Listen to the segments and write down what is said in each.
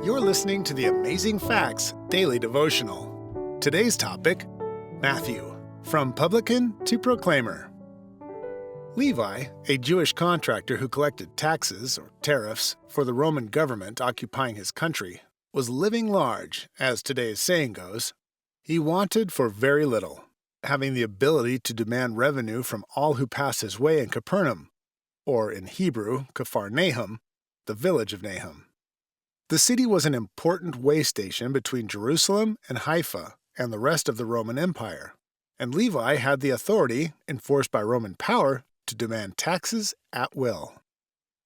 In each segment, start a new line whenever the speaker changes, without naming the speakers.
You're listening to the Amazing Facts Daily Devotional. Today's topic, Matthew, from Publican to Proclaimer. Levi, a Jewish contractor who collected taxes or tariffs for the Roman government occupying his country, was living large, as today's saying goes. He wanted for very little, having the ability to demand revenue from all who passed his way in Capernaum, or in Hebrew, Capharnaum, the village of Nahum. The city was an important way station between Jerusalem and Haifa and the rest of the Roman Empire, and Levi had the authority, enforced by Roman power, to demand taxes at will.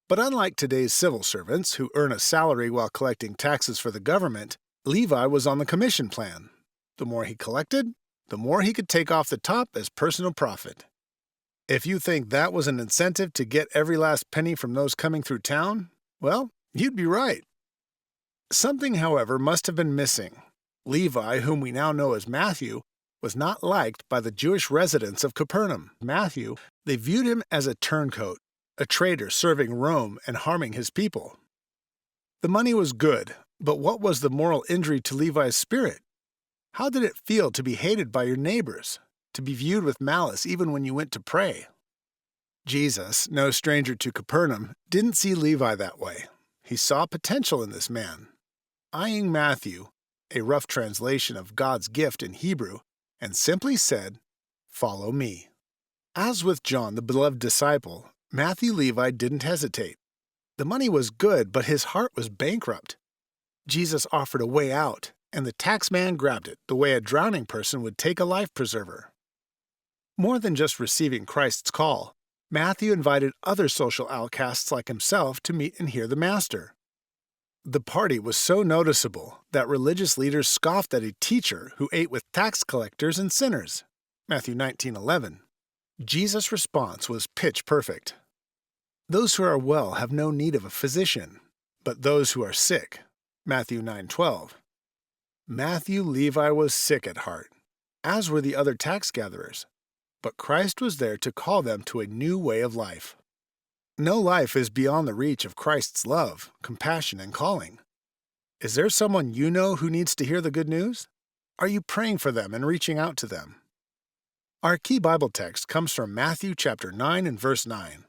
But unlike today's civil servants who earn a salary while collecting taxes for the government, Levi was on the commission plan. The more he collected, the more he could take off the top as personal profit. If you think that was an incentive to get every last penny from those coming through town, well, you'd be right. Something, however, must have been missing. Levi, whom we now know as Matthew, was not liked by the Jewish residents of Capernaum. Matthew, they viewed him as a turncoat, a traitor serving Rome and harming his people. The money was good, but what was the moral injury to Levi's spirit? How did it feel to be hated by your neighbors, to be viewed with malice even when you went to pray? Jesus, no stranger to Capernaum, didn't see Levi that way. He saw potential in this man. Eyeing Matthew, a rough translation of God's gift in Hebrew, and simply said, "Follow me." As with John, the beloved disciple, Matthew Levi didn't hesitate. The money was good, but his heart was bankrupt. Jesus offered a way out, and the tax man grabbed it the way a drowning person would take a life preserver. More than just receiving Christ's call, Matthew invited other social outcasts like himself to meet and hear the Master. The party was so noticeable that religious leaders scoffed at a teacher who ate with tax collectors and sinners. Matthew 19:11. Jesus' response was pitch perfect. Those who are well have no need of a physician, but those who are sick. Matthew 9:12. Matthew Levi was sick at heart, as were the other tax gatherers, but Christ was there to call them to a new way of life. No life is beyond the reach of Christ's love, compassion, and calling. Is there someone you know who needs to hear the good news? Are you praying for them and reaching out to them? Our key Bible text comes from Matthew chapter 9 and verse 9.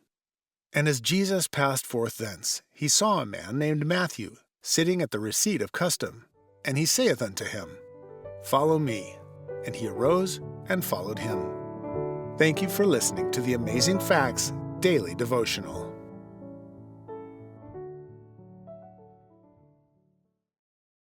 And as Jesus passed forth thence, he saw a man named Matthew, sitting at the receipt of custom. And he saith unto him, Follow me. And he arose and followed him. Thank you for listening to the Amazing Facts Daily Devotional.